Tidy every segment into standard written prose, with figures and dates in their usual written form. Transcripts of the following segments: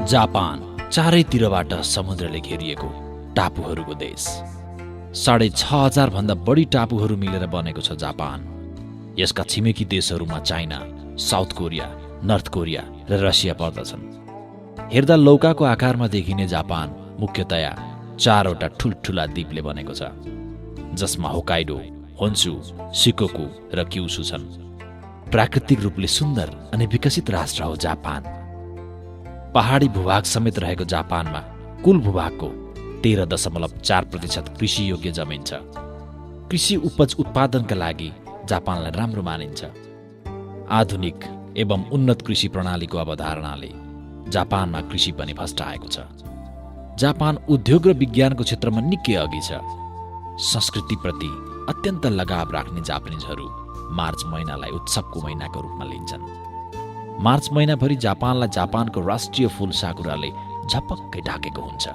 Japan चारैतिरबाट समुद्रले घेरिएको टापुहरूको देश। 6,500 भन्दा बढी टापुहरू मिलेर बनेको छ जापान। यसका छिमेकी देशहरूमा China, south Korea, north Korea र रसिया पर्दछन्। हेर्दा लौकाको आकारमा देखिने जापान मुख्यतया 4वटा ठुल्ठुला द्वीपले बनेको छ, जसमा होकाइडो, होन्सु, सिकोकु र क्युसु छन्। प्राकृतिक रूपले सुन्दर अनि विकसित राष्ट्र हो जापान। पहाडी भूभाग समेत रहेको जापानमा कुल भूभागको 13.4% कृषि योग्य जमिन छ। कृषि उपज उत्पादनका लागि जापानलाई राम्रो मानिन्छ। आधुनिक एवं उन्नत कृषि प्रणालीको अवधारणाले जापानमा कृषि पनि फस्टाएको छ। जापान उद्योग र विज्ञानको क्षेत्रमा निकै अघि छ। संस्कृतिप्रति अत्यन्त लगाव राख्ने जापानिजहरू मार्च महिनालाई उत्सवको महिनाको रूपमा लिन्छन्। मार्च महिनाभरि जापानलाई जापानको राष्ट्रिय फूल साकुराले झपक्कै ढाकेको हुन्छ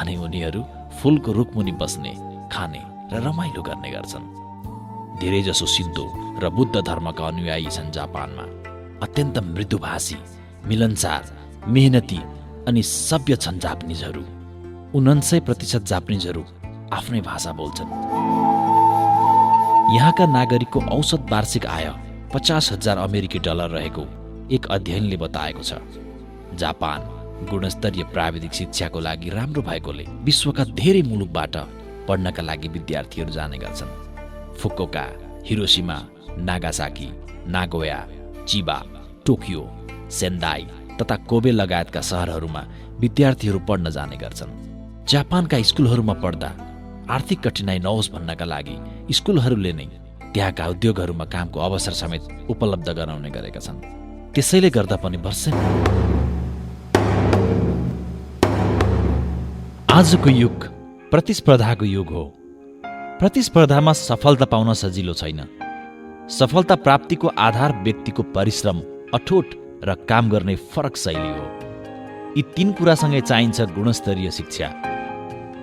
अनि उनीहरू फूलको रुखमुनि बस्ने, खाने र रमाइलो गर्ने गर्छन्। धेरैजसो सिन्तो र बुद्ध धर्मका अनुयायी छन् जापानमा। अत्यन्त मृदुभाषी, मिलनसार, मेहनती अनि सभ्य छन् जापानिजहरू। 49% जापानिजहरू आफ्नै भाषा बोल्छन्। यहाँका नागरिकको औसत वार्षिक आय 50,000 अमेरिकी डलर रहेको एक अध्ययनले बताएको छ। जापान गुणस्तरीय प्राविधिक शिक्षाको लागि राम्रो भएकोले विश्वका धेरै मुलुकबाट पढ्नका लागि विद्यार्थीहरू जाने गर्छन्। Fukuoka, Hiroshima, Nagasaki, Nagoya, Chiba, Tokyo, Sendai तथा कोबे लगायतका शहरहरूमा विद्यार्थीहरू पढ्न जाने गर्छन्। जापानका स्कुलहरूमा पढ्दा आर्थिक कठिनाई नहोस् भन्नका लागि स्कुलहरूले नै त्यहाँका उद्योगहरूमा कामको अवसर समेत उपलब्ध गराउने गरेका छन्। त्यसैले गर्दा पनि वर्षै आजको युग प्रतिस्पर्धाको युग हो। प्रतिस्पर्धामा सफलता पाउन सजिलो छैन। सफलता प्राप्तिको आधार व्यक्तिको परिश्रम, अठोट र काम गर्ने फरक शैली हो। यी 3 कुरासँगै चाहिन्छ गुणस्तरीय शिक्षा।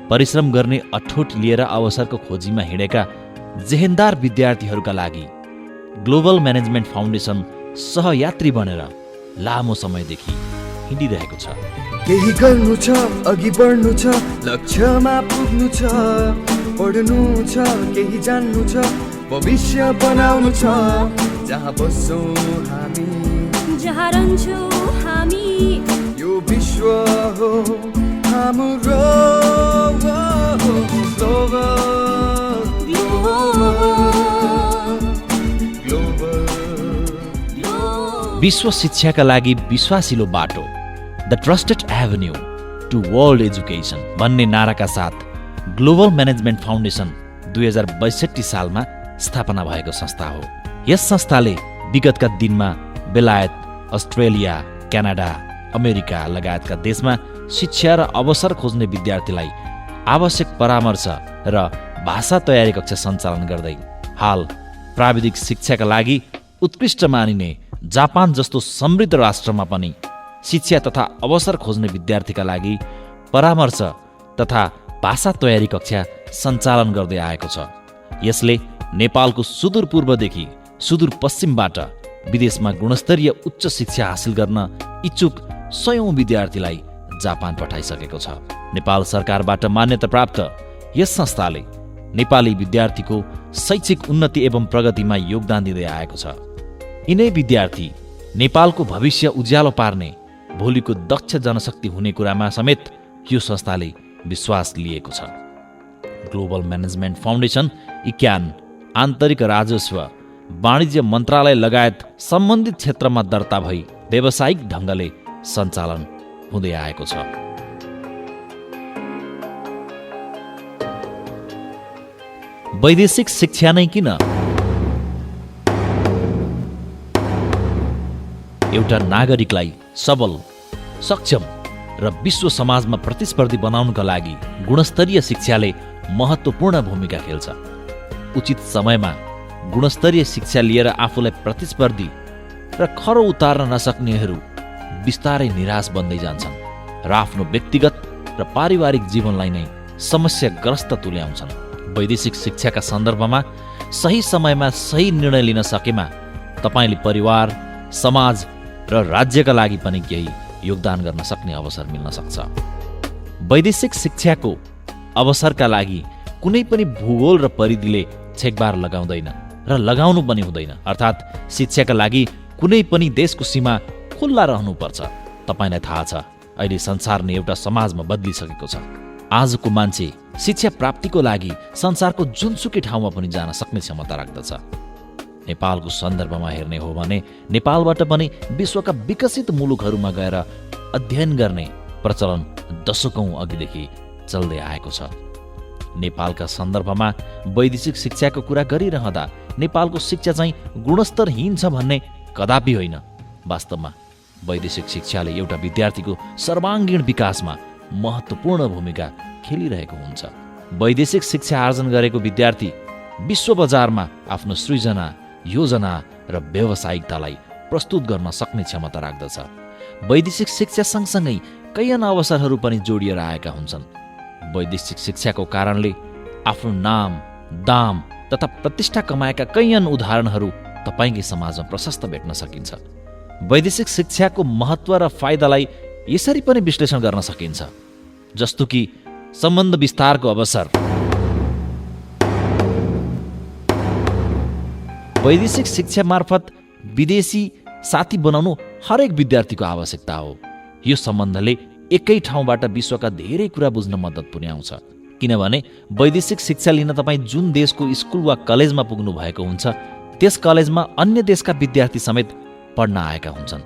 परिश्रम गर्ने अठोट लिएर अवसरको खोजीमा हिँडेका जेहेन्दार विद्यार्थीहरूका लागि ग्लोबल म्यानेजमेन्ट फाउन्डेसन सहयात्री बनेर लामो समयदेखि हिँडिरहेको छ। केही गर्नु छ, अघि बढ्नु छ, लक्ष्यमा पुग्नु छ, पढ्नु छ, केही जान्नु छ, भविष्य बनाउनु छ। जहाँ बस्छौँ हामी, जहाँ रहन्छौँ हामी, यो विश्व हो हाम्रो। विश्व शिक्षाका लागि विश्वासिलो बाटो, the trusted avenue to world education भन्ने नाराका साथ ग्लोबल म्यानेजमेन्ट फाउन्डेसन 2062 सालमा स्थापना भएको संस्था हो। यस संस्थाले विगतका दिनमा बेलायत, अस्ट्रेलिया, क्यानाडा, अमेरिका लगायतका देशमा शिक्षा र अवसर खोज्ने विद्यार्थीलाई आवश्यक परामर्श र भाषा तयारी कक्षा सञ्चालन गर्दै हाल प्राविधिक शिक्षाका लागि उत्कृष्ट मानिने जापान जस्तो समृद्ध राष्ट्रमा पनि शिक्षा तथा अवसर खोज्ने विद्यार्थीका लागि परामर्श तथा भाषा तयारी कक्षा सञ्चालन गर्दै आएको छ। यसले नेपालको सुदूरपूर्वदेखि सुदूरपश्चिमबाट विदेशमा गुणस्तरीय उच्च शिक्षा हासिल गर्न इच्छुक 100औं विद्यार्थीलाई जापान पठाइसकेको छ। नेपाल सरकारबाट मान्यता प्राप्त यस संस्थाले नेपाली विद्यार्थीको शैक्षिक उन्नति एवं प्रगतिमा योगदान दिँदै आएको छ। यिनै विद्यार्थी नेपालको भविष्य उज्यालो पार्ने भोलिको दक्ष जनशक्ति हुने कुरामा समेत यो संस्थाले विश्वास लिएको छ। ग्लोबल म्यानेजमेन्ट फाउन्डेसन इक्यान आन्तरिक राजस्व, वाणिज्य मन्त्रालय लगायत सम्बन्धित क्षेत्रमा दर्ता भई व्यावसायिक ढङ्गले सञ्चालन हुँदै आएको छ। वैदेशिक शिक्षा नै किन? एउटा नागरिकलाई सबल, सक्षम र विश्व समाजमा प्रतिस्पर्धी बनाउनका लागि गुणस्तरीय शिक्षाले महत्त्वपूर्ण भूमिका खेल्छ। उचित समयमा गुणस्तरीय शिक्षा लिएर आफूलाई प्रतिस्पर्धी र खरो उतार्न नसक्नेहरू बिस्तारै निराश बन्दै जान्छन् र आफ्नो व्यक्तिगत र पारिवारिक जीवनलाई नै समस्याग्रस्त तुल्याउँछन्। वैदेशिक शिक्षाका सन्दर्भमा सही समयमा सही निर्णय लिन सकेमा तपाईले परिवार, समाज र राज्यका लागि पनि केही योगदान गर्न सक्ने अवसर मिल्न सक्छ। वैदेशिक शिक्षाको अवसरका लागि कुनै पनि भूगोल र परिधिले छेकबार लगाउँदैन र लगाउनु पनि हुँदैन। अर्थात् शिक्षाका लागि कुनै पनि देशको सीमा खुल्ला रहनुपर्छ। तपाईलाई थाहा छ, अहिले संसार नै एउटा समाजमा बदलिसकेको छ। आजको मान्छे शिक्षा प्राप्तिको लागि संसारको जुनसुकै ठाउँमा पनि जान सक्ने क्षमता राख्दछ। नेपालको सन्दर्भमा हेर्ने हो भने नेपालबाट पनि विश्वका विकसित मुलुकहरूमा गएर अध्ययन गर्ने प्रचलन दशकौं अघिदेखि चल्दै आएको छ। नेपालका सन्दर्भमा वैदेशिक शिक्षाको कुरा गरिरहँदा नेपालको शिक्षा चाहिँ गुणस्तरहीन छ भन्ने कदापि होइन। वास्तवमा वैदेशिक शिक्षाले एउटा विद्यार्थीको सर्वाङ्गीण विकासमा महत्त्वपूर्ण भूमिका खेलिरहेको हुन्छ। वैदेशिक शिक्षा आर्जन गरेको विद्यार्थी विश्व बजारमा आफ्नो सृजना, योजना र व्यावसायिकतालाई प्रस्तुत गर्न सक्ने क्षमता राख्दछ। वैदेशिक शिक्षा सँगसँगै कैयन अवसरहरू पनि जोडिएर आएका हुन्छन्। वैदेशिक शिक्षाको कारणले आफ्नो नाम, दाम तथा प्रतिष्ठा कमाएका कैयन उदाहरणहरू तपाईँकै समाजमा प्रशस्त भेट्न सकिन्छ। वैदेशिक शिक्षाको महत्त्व र फाइदालाई यसरी पनि विश्लेषण गर्न सकिन्छ, जस्तो कि सम्बन्ध विस्तारको अवसर। वैदेशिक शिक्षा मार्फत विदेशी साथी बनाउनु हरेक विद्यार्थीको आवश्यकता हो। यो सम्बन्धले एकै ठाउँबाट विश्वका धेरै कुरा बुझ्न मद्दत पुर्याउँछ। किनभने वैदेशिक शिक्षा लिन तपाईँ जुन देशको स्कुल वा कलेजमा पुग्नु भएको हुन्छ, त्यस कलेजमा अन्य देशका विद्यार्थी समेत पढ्न आएका हुन्छन्।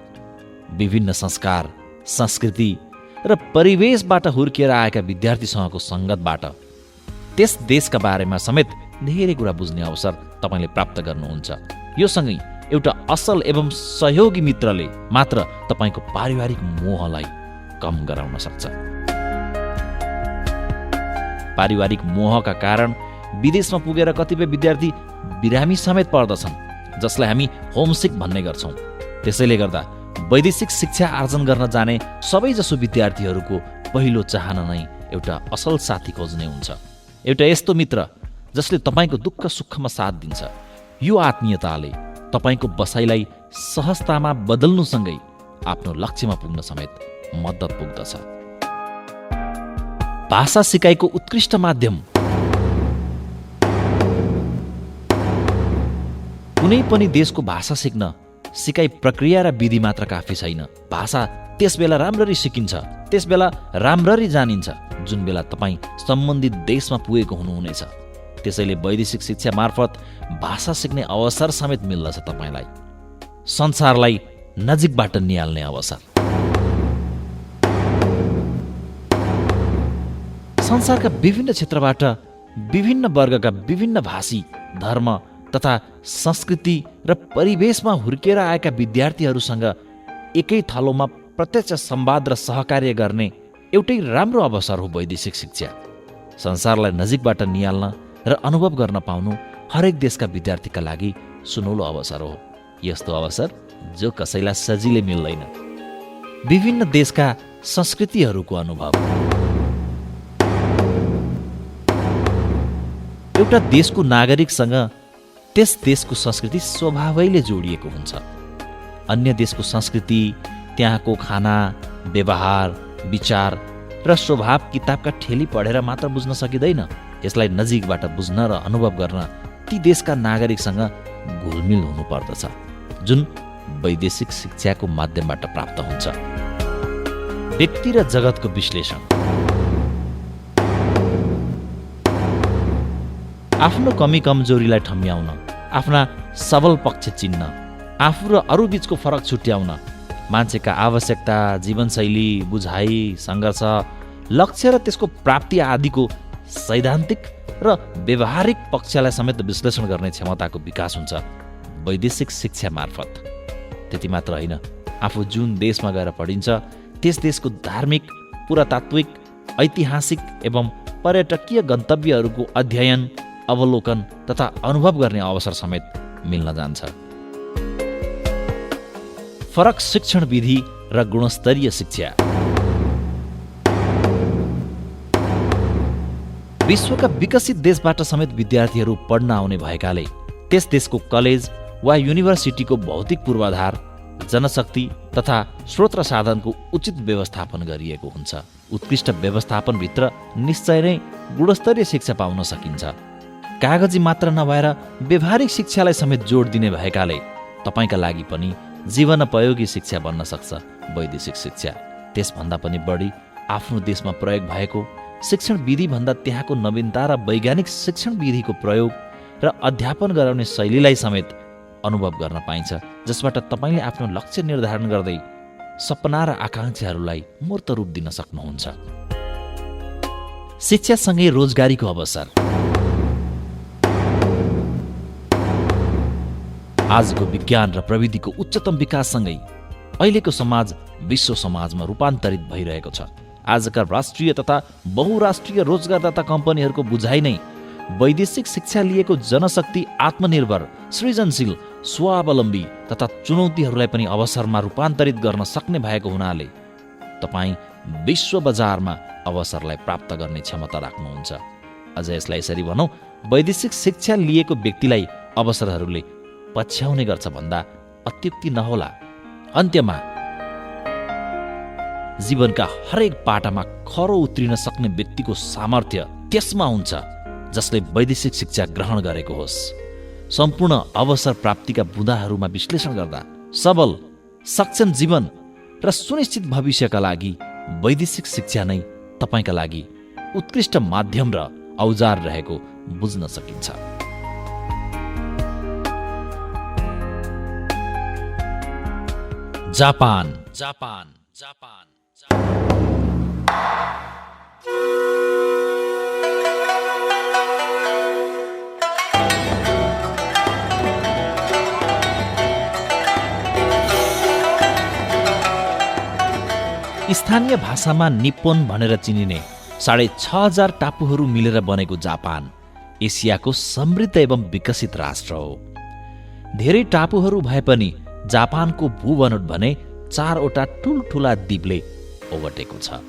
विभिन्न संस्कार, संस्कृति र परिवेशबाट हुर्किएर आएका विद्यार्थीसँगको सङ्गतबाट त्यस देशका बारेमा समेत धेरै कुरा बुझ्ने अवसर तपाईँले प्राप्त गर्नुहुन्छ। यो सँगै एउटा असल एवं सहयोगी मित्रले मात्र तपाईँको पारिवारिक मोहलाई कम गराउन सक्छ। पारिवारिक मोहका कारण विदेशमा पुगेर कतिपय विद्यार्थी बिरामी समेत पर्दछन्, जसलाई हामी होमसिक भन्ने गर्छौँ। त्यसैले गर्दा वैदेशिक शिक्षा आर्जन गर्न जाने सबैजसो विद्यार्थीहरूको पहिलो चाहना नै एउटा असल साथी खोज्ने हुन्छ, एउटा यस्तो मित्र जसले तपाईँको दुःख सुखमा साथ दिन्छ। यो आत्मीयताले तपाईँको बसाइलाई सहजतामा बदल्नुसँगै आफ्नो लक्ष्यमा पुग्न समेत मद्दत पुग्दछ। भाषा सिकाइको उत्कृष्ट माध्यम। कुनै पनि देशको भाषा सिक्न सिकाइ प्रक्रिया र विधि मात्र काफी छैन। भाषा त्यसबेला राम्ररी सिकिन्छ, त्यसबेला राम्ररी जानिन्छ जुन बेला तपाईँ सम्बन्धित देशमा पुगेको हुनुहुनेछ। त्यसैले वैदेशिक शिक्षा मार्फत भाषा सिक्ने अवसर समेत मिल्दछ तपाईँलाई। संसारलाई नजिकबाट निहाल्ने अवसर। संसारका विभिन्न क्षेत्रबाट विभिन्न वर्गका विभिन्न भाषी, धर्म तथा संस्कृति र परिवेशमा हुर्किएर आएका विद्यार्थीहरूसँग एकै थलोमा प्रत्यक्ष संवाद र सहकार्य गर्ने एउटै राम्रो अवसर हो वैदेशिक शिक्षा। संसारलाई नजिकबाट निहाल्न र अनुभव गर्न पाउनु हरेक देशका विद्यार्थीका लागि सुनौलो अवसर हो। यस्तो अवसर जो कसैलाई सजिलै मिल्दैन। विभिन्न देशका संस्कृतिहरूको अनुभव। एउटा देशको नागरिकसँग त्यस देशको संस्कृति स्वभावैले जोडिएको हुन्छ। अन्य देशको संस्कृति, त्यहाँको खाना, व्यवहार, विचार र स्वभाव किताबका ठेली पढेर मात्र बुझ्न सकिँदैन। यसलाई नजिकबाट बुझ्न र अनुभव गर्न ती देशका नागरिकसँग घुलमिल हुनुपर्दछ, जुन वैदेशिक शिक्षाको माध्यमबाट प्राप्त हुन्छ। व्यक्ति र जगतको विश्लेषण। आफ्नो कमी कमजोरीलाई ठम्ब्याउन, आफ्ना सबल पक्ष चिन्न, आफू र अरू बीचको फरक छुट्याउन, मान्छेका आवश्यकता, जीवनशैली, बुझाइ, सङ्घर्ष, लक्ष्य र त्यसको प्राप्ति आदिको सैद्धान्तिक र व्यवहारिक पक्षलाई समेत विश्लेषण गर्ने क्षमताको विकास हुन्छ वैदेशिक शिक्षा मार्फत। त्यति मात्र होइन, आफू जुन देशमा गएर पढिन्छ त्यस देशको धार्मिक, पुरातात्विक, ऐतिहासिक एवं पर्यटकीय गन्तव्यहरूको अध्ययन, अवलोकन तथा अनुभव गर्ने अवसर समेत मिल्न जान्छ। फरक शिक्षण विधि र गुणस्तरीय शिक्षा। विश्वका विकसित देशबाट समेत विद्यार्थीहरू पढ्न आउने भएकाले त्यस देशको कलेज वा युनिभर्सिटीको भौतिक पूर्वाधार जनशक्ति तथा स्रोत र साधनको उचित व्यवस्थापन गरिएको हुन्छ। उत्कृष्ट व्यवस्थापनभित्र निश्चय नै गुणस्तरीय शिक्षा पाउन सकिन्छ। कागजी मात्र नभएर व्यवहारिक शिक्षालाई समेत जोड दिने भएकाले तपाईँका लागि पनि जीवनोपयोगी शिक्षा बन्न सक्छ वैदेशिक शिक्षा। त्यसभन्दा पनि बढी आफ्नो देशमा प्रयोग भएको शिक्षण विधिभन्दा त्यहाँको नवीनता र वैज्ञानिक शिक्षण विधिको प्रयोग र अध्यापन गराउने शैलीलाई समेत अनुभव गर्न पाइन्छ, जसबाट तपाईँले आफ्नो लक्ष्य निर्धारण गर्दै सपना र आकाङ्क्षाहरूलाई मूर्त रूप दिन सक्नुहुन्छ। शिक्षासँगै रोजगारीको अवसर। आजको विज्ञान र प्रविधिको उच्चतम विकाससँगै अहिलेको समाज विश्व समाजमा रूपान्तरित भइरहेको छ। आजका राष्ट्रिय तथा बहुराष्ट्रिय रोजगारदाता कम्पनीहरूको बुझाइ नै वैदेशिक शिक्षा लिएको जनशक्ति आत्मनिर्भर, सृजनशील, स्वावलम्बी तथा चुनौतीहरूलाई पनि अवसरमा रूपान्तरित गर्न सक्ने भएको हुनाले तपाईँ विश्व बजारमा अवसरलाई प्राप्त गर्ने क्षमता राख्नुहुन्छ। अझ यसलाई यसरी भनौँ, वैदेशिक शिक्षा लिएको व्यक्तिलाई अवसरहरूले पछ्याउने गर्छ भन्दा अत्युक्ति नहोला। अन्त्यमा जीवनका हरेक पाटामा खरो उत्रिन सक्ने व्यक्तिको सामर्थ्य त्यसमा हुन्छ जसले वैदेशिक शिक्षा ग्रहण गरेको होस्। सम्पूर्ण अवसर प्राप्तिका बुँदाहरूमा विश्लेषण गर्दा सबल, सक्षम जीवन र सुनिश्चित भविष्यका लागि वैदेशिक शिक्षा नै तपाईँका लागि उत्कृष्ट माध्यम र औजार रहेको बुझ्न सकिन्छ। जापान। जापान जापान स्थानीय भाषामा निप्पोन भनेर चिनिने 6,500 टापुहरू मिलेर बनेको जापान एसियाको समृद्ध एवं विकसित राष्ट्र हो। धेरै टापुहरू भए पनि जापानको भूबनोट भने 4वटा ठुल्ठुला द्वीपले ओगटेको छ।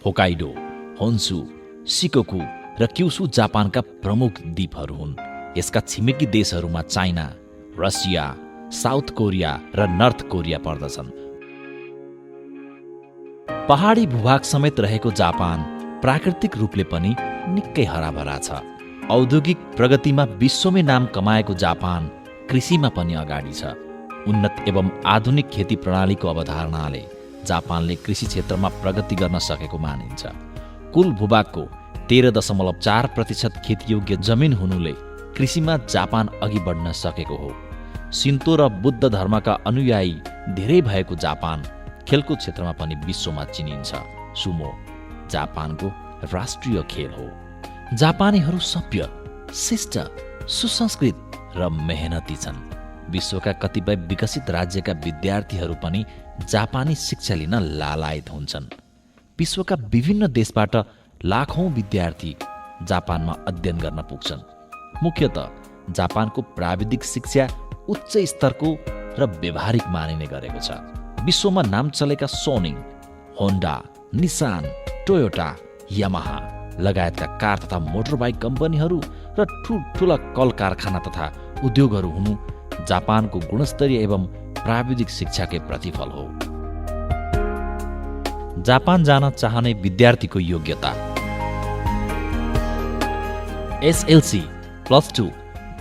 होकाइडो, होन्सु, सिकोकु र क्युसु जापानका प्रमुख द्वीपहरू हुन्। यसका छिमेकी देशहरूमा चाइना, रसिया, साउथ कोरिया र नर्थ कोरिया पर्दछन्। पहाडी भूभाग समेत रहेको जापान प्राकृतिक रूपले पनि निकै हराभरा छ। औद्योगिक प्रगतिमा विश्वमै नाम कमाएको जापान कृषिमा पनि अगाडि छ। उन्नत एवं आधुनिक खेती प्रणालीको अवधारणाले जापानले कृषि क्षेत्रमा प्रगति गर्न सकेको मानिन्छ। कुल भूभागको 13.4% खेतीयोग्य जमिन हुनुले कृषिमा जापान अघि बढ्न सकेको हो। शिन्तो र बुद्ध धर्मका अनुयायी धेरै भएको जापान खेलकुद क्षेत्रमा पनि विश्वमा चिनिन्छ। सुमो जापानको राष्ट्रिय खेल हो। जापानीहरू सभ्य, शिष्ट, सुसंस्कृत र मेहनती छन्। विश्वका कतिपय विकसित राज्यका विद्यार्थीहरू पनि जापानी शिक्षा लिन लालायत हुन्छन्। विश्वका विभिन्न देशबाट लाखौं विद्यार्थी जापानमा अध्ययन गर्न पुग्छन्। मुख्यतः जापानको प्राविधिक शिक्षा उच्च स्तरको र व्यवहारिक मानिने गरेको छ। विश्वमा नाम चलेका सोनी, होन्डा, निसान, टोयोटा, यामाहा लगायतका कार तथा मोटरबाइक कम्पनीहरू र ठूला कल कारखाना तथा उद्योगहरू हुनु जापानको गुणस्तरीय एवं प्राविधिक शिक्षाकै प्रतिफल हो। जापान जान चाहने विद्यार्थीको योग्यता। एसएलसी, +2,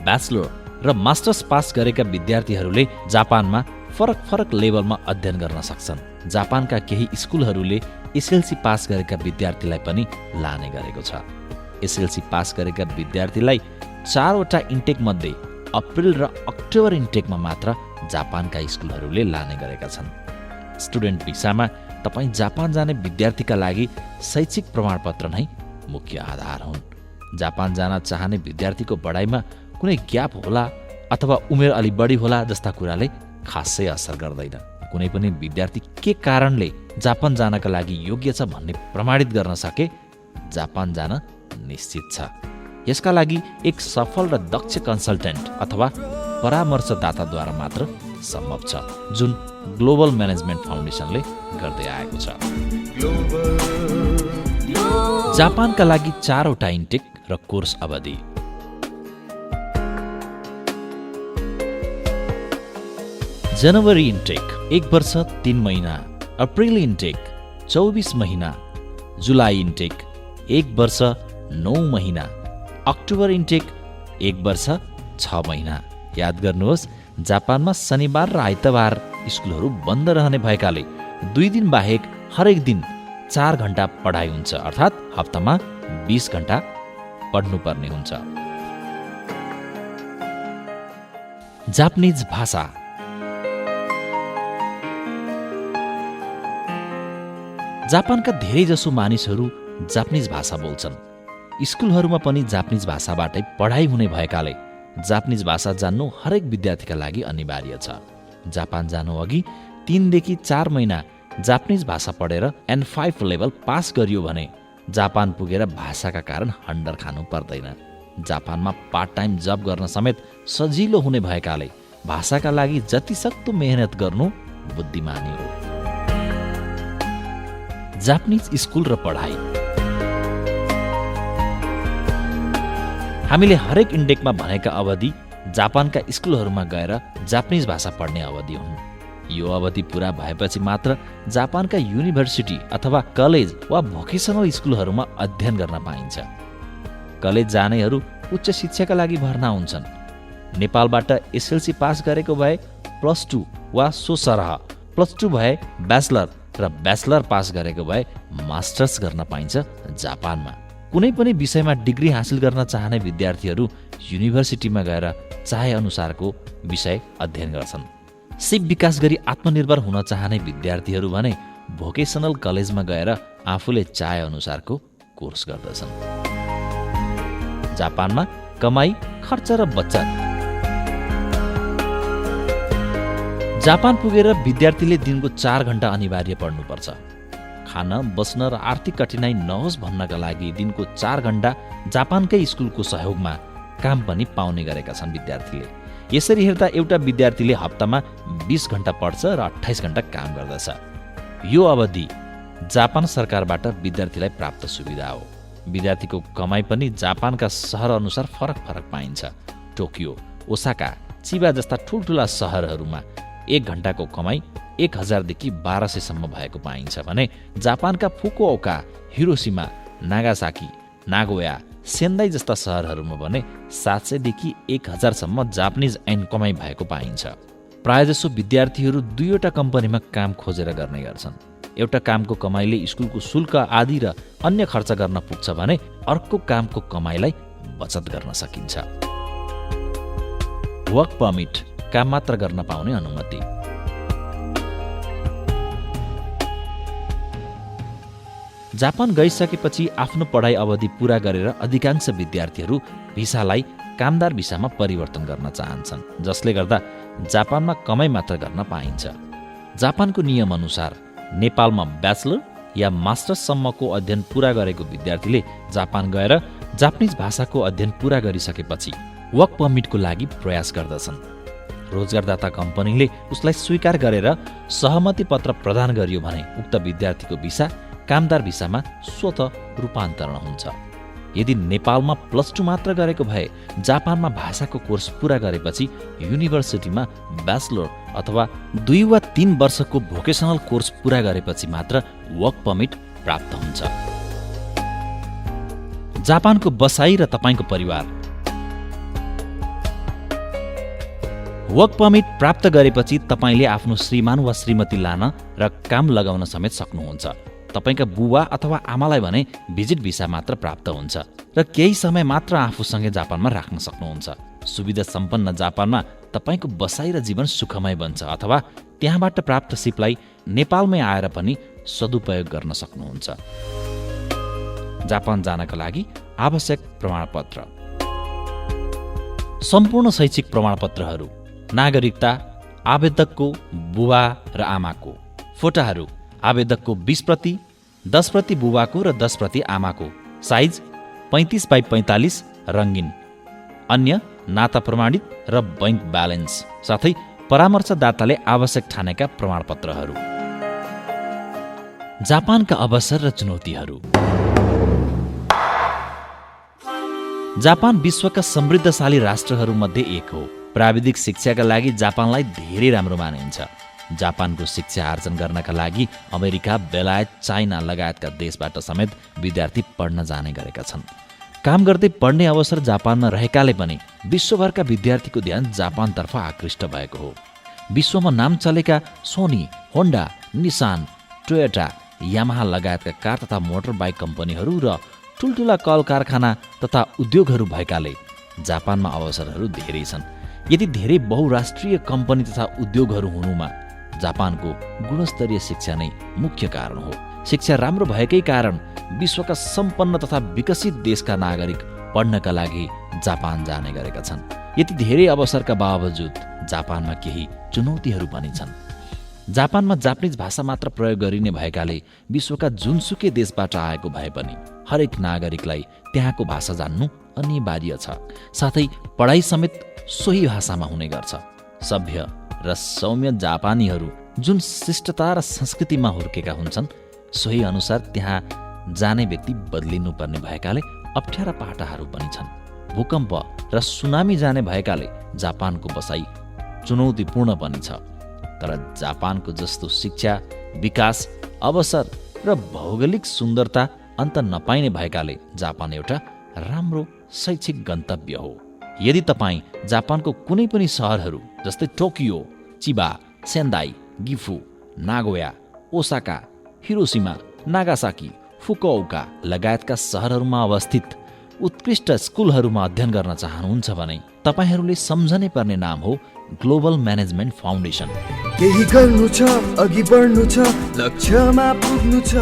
ब्याचलर र मास्टर्स पास गरेका विद्यार्थीहरूले जापानमा फरक लेभलमा अध्ययन गर्न सक्छन्। जापानका केही स्कुलहरूले एसएलसी पास गरेका विद्यार्थीलाई पनि लाने गरेको छ। एसएलसी पास गरेका विद्यार्थीलाई 4वटा इन्टेक मध्ये अप्रिल र अक्टोबर इन्टेकमा मात्र जापानका स्कुलहरूले लाने गरेका छन्। स्टुडेन्ट भिसामा तपाईँ जापान जाने विद्यार्थीका लागि शैक्षिक प्रमाणपत्र नै मुख्य आधार हुन्। जापान जान चाहने विद्यार्थीको पढाइमा कुनै ग्याप होला अथवा उमेर अलि बढी होला जस्ता कुराले खासै असर गर्दैन। कुनै पनि विद्यार्थी के कारणले जापान जानका लागि योग्य छ भन्ने प्रमाणित गर्न सके जापान जान निश्चित छ। यसका लागि एक सफल र दक्ष कन्सल्टेन्ट अथवा परामर्शदाताद्वारा मात्र सम्भव छ, जुन ग्लोबल म्यानेजमेन्ट फाउन्डेसनले गर्दै आएको छ। जापानका लागि 4वटा इन्टेक र कोर्स अवधि। जनवरी इन्टेक 1 वर्ष 3 महिना, अप्रिल इन्टेक 24 महिना, जुलाई इन्टेक 1 वर्ष 9 महिना, अक्टोबर इन्टेक 1 वर्ष 6 महिना। याद गर्नुहोस्, जापानमा शनिबार र आइतबार स्कुलहरू बन्द रहने भएकाले 2 दिन बाहेक हरेक दिन 4 घण्टा पढाइ हुन्छ, अर्थात् हप्तामा 20 घण्टा पढ्नुपर्ने हुन्छ। जापानिज भाषा। जापानका धेरैजसो मानिसहरू जापानिज भाषा बोल्छन्। स्कुलहरूमा पनि जापानिज भाषाबाटै पढाइ हुने भएकाले जापानिज भाषा जान्नु हरेक विद्यार्थीका लागि अनिवार्य छ। जापान जानु अघि 3 देखि 4 महिना जापानिज भाषा पढेर N5 लेभल पास गरियो भने जापान पुगेर भाषाका कारण हन्डर खानु पर्दैन। जापानमा पार्ट टाइम जब गर्न समेत सजिलो हुने भएकाले भाषाका लागि जतिसक्दो मेहनत गर्नु बुद्धिमानी हो। जापानिज स्कुल र पढाइ। हामीले हरेक इन्डेकमा भनेका अवधि जापानका स्कुलहरूमा गएर जापानिज भाषा पढ्ने अवधि हुन्। यो अवधि पूरा भएपछि मात्र जापानका युनिभर्सिटी अथवा कलेज वा भोकेसनल स्कुलहरूमा अध्ययन गर्न पाइन्छ। कलेज जानेहरू उच्च शिक्षाका लागि भर्ना हुन्छन्। नेपालबाट एसएलसी पास गरेको भए +2 वा सो सरह, +2 भए ब्याचलर र ब्याचलर पास गरेको भए मास्टर्स गर्न पाइन्छ जापानमा। कुनै पनि विषयमा डिग्री हासिल गर्न चाहने विद्यार्थीहरू युनिभर्सिटीमा गएर चाहे अनुसारको विषय अध्ययन गर्छन्। सिप विकास गरी आत्मनिर्भर हुन चाहने विद्यार्थीहरू भने भोकेसनल कलेजमा गएर आफूले चाहे अनुसारको कोर्स गर्दछन्। जापानमा कमाई, खर्च र बचत। जापान पुगेर विद्यार्थीले दिनको 4 घण्टा अनिवार्य पढ्नुपर्छ। खान, बस्न र आर्थिक कठिनाई नहोस् भन्नका लागि दिनको 4 घण्टा जापानकै स्कुलको सहयोगमा काम पनि पाउने गरेका छन् विद्यार्थीले। यसरी हेर्दा एउटा विद्यार्थीले हप्तामा 20 घण्टा पढ्छ र 28 घण्टा काम गर्दछ। यो अवधि जापान सरकारबाट विद्यार्थीलाई प्राप्त सुविधा हो। विद्यार्थीको कमाई पनि जापानका सहर अनुसार फरक फरक पाइन्छ। टोकियो, ओसाका, चिबा जस्ता ठुल्ठुला सहरहरूमा 1 घण्टाको कमाई 1000 देखि 1200 सम्म भएको पाइन्छ भने जापानका Fukuoka, Hiroshima, Nagasaki, Nagoya, Sendai जस्ता सहरहरूमा भने 700 देखि 1000 सम्म जापानिज ऐन कमाई भएको पाइन्छ। प्रायजसो विद्यार्थीहरू 2वटा कम्पनीमा काम खोजेर गर्ने गर्छन्। एउटा कामको कमाईले स्कुलको शुल्क आदि र अन्य खर्च गर्न पुग्छ भने अर्को कामको कमाईलाई बचत गर्न सकिन्छ। वर्क परमिट, काम मात्र गर्न पाउने अनुमति। जापान गइसकेपछि आफ्नो पढाइ अवधि पूरा गरेर अधिकांश विद्यार्थीहरू भिसालाई कामदार भिसामा परिवर्तन गर्न चाहन्छन्, जसले गर्दा जापानमा कमाई मात्र गर्न पाइन्छ। जापानको नियम अनुसार नेपालमा ब्याचलर या मास्टर्ससम्मको अध्ययन पूरा गरेको विद्यार्थीले जापान गएर जापानिज भाषाको अध्ययन पूरा गरिसकेपछि वर्क परमिटको लागि प्रयास गर्दछन्। रोजगारदाता कम्पनीले उसलाई स्वीकार गरेर सहमति पत्र प्रदान गरियो भने उक्त विद्यार्थीको भिसा कामदार भिसामा स्वतः रूपान्तरण हुन्छ। यदि नेपालमा +2 मात्र गरेको भए जापानमा भाषाको कोर्स पूरा गरेपछि युनिभर्सिटीमा ब्याचलर अथवा 2 वा 3 वर्षको भोकेसनल कोर्स पूरा गरेपछि मात्र वर्क परमिट प्राप्त हुन्छ। जापानको बसाई र तपाईको परिवार। वर्क परमिट प्राप्त गरेपछि तपाईले आफ्नो श्रीमान वा श्रीमती लान र काम लगाउन समेत सक्नुहुन्छ। तपाईका बुवा अथवा आमालाई भने भिजिट भिसा मात्र प्राप्त हुन्छ र केही समय मात्र आफूसँगै जापानमा राख्न सक्नुहुन्छ। सुविधा सम्पन्न जापानमा तपाईको बसाई र जीवन सुखमय बन्छ अथवा त्यहाँबाट प्राप्त सिपलाई नेपालमै आएर पनि सदुपयोग गर्न सक्नुहुन्छ। जापान जानका लागि आवश्यक प्रमाणपत्र। सम्पूर्ण शैक्षिक प्रमाणपत्रहरू, नागरिकता, आवेदकको बुबा र आमाको, फोटाहरू, आवेदकको 20 प्रति, 10 प्रति बुबाको र 10 प्रति आमाको, साइज 35x45 रङ्गिन, अन्य नाता प्रमाणित र बैंक ब्यालेन्स, साथै परामर्शदाताले आवश्यक ठानेका प्रमाणपत्रहरू। जापानका अवसर र चुनौतीहरू। जापान विश्वका समृद्धशाली राष्ट्रहरूमध्ये एक हो। प्राविधिक शिक्षाका लागि जापानलाई धेरै राम्रो मानिन्छ। जापानको शिक्षा आर्जन गर्नका लागि अमेरिका, बेलायत, चाइना लगायतका देशबाट समेत विद्यार्थी पढ्न जाने गरेका छन्। काम गर्दै पढ्ने अवसर जापानमा रहेकाले पनि विश्वभरका विद्यार्थीको ध्यान जापानतर्फ आकृष्ट भएको हो। विश्वमा नाम चलेका सोनी, होन्डा, निसान, टोयोटा, यामाहा लगायतका कार तथा मोटर बाइक कम्पनीहरू र ठुल्ठुला कल कारखाना तथा उद्योगहरू भएकाले जापानमा अवसरहरू धेरै छन्। यति धेरै बहुराष्ट्रिय कम्पनी तथा उद्योगहरू हुनुमा जापानको गुणस्तरीय शिक्षा नै मुख्य कारण हो। शिक्षा राम्रो भएकै कारण विश्वका सम्पन्न तथा विकसित देशका नागरिक पढ्नका लागि जापान जाने गरेका छन्। यति धेरै अवसरका बावजुद जापानमा केही चुनौतीहरू पनि छन्। जापानमा जापानिज भाषा मात्र प्रयोग गरिने भएकाले विश्वका जुनसुकै देशबाट आएको भए पनि हरेक नागरिकलाई त्यहाँको भाषा जान्नु अनिवार्य छ। साथै पढाइ समेत सोही भाषामा हुने गर्छ। सभ्य र सौम्य जापानीहरू जुन शिष्टता र संस्कृतिमा हुर्केका हुन्छन् सोही अनुसार त्यहाँ जाने व्यक्ति बदलिनुपर्ने भएकाले अप्ठ्यारा पाटाहरू पनि छन्। भूकम्प र सुनामी जाने भएकाले जापानको बसाइ चुनौतीपूर्ण पनि छ। तर जापानको जस्तो शिक्षा, विकास, अवसर र भौगोलिक सुन्दरता अन्त नपाइने भएकाले जापान एउटा राम्रो शैक्षिक गन्तव्य हो। यदि तपाईँ जापानको कुनै पनि सहरहरू जस्तै Tokyo, Chiba, Sendai, Gifu, Nagoya, Osaka, Hiroshima, Nagasaki, Fukuoka लगायतका सहरहरूमा अवस्थित उत्कृष्ट स्कुलहरूमा अध्ययन गर्न चाहनुहुन्छ भने तपाईँहरूले सम्झनै पर्ने नाम हो ग्लोबल म्यानेजमेन्ट फाउन्डेसन। केही गर्नु छ, अघि बढ्नु छ, लक्ष्यमा पुग्नु छ,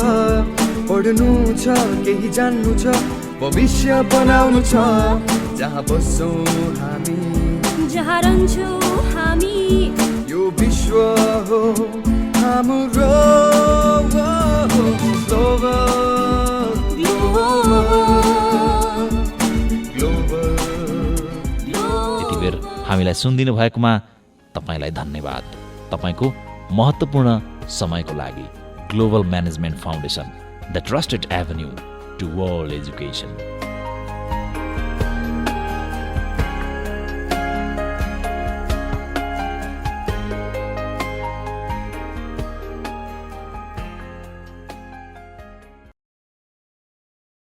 पढ्नु छ, केही जान्नु छ, भविष्य बनाउनु छ। जहाँ बस्छौँ हामी, जहाँ रहन्छौँ हामी, यो विश्व हो हाम्रो। यति बेर हामीलाई सुनिदिनु भएकोमा तपाईँलाई धन्यवाद। तपाईँको महत्त्वपूर्ण समयको लागि global management foundation, the trusted avenue to world education.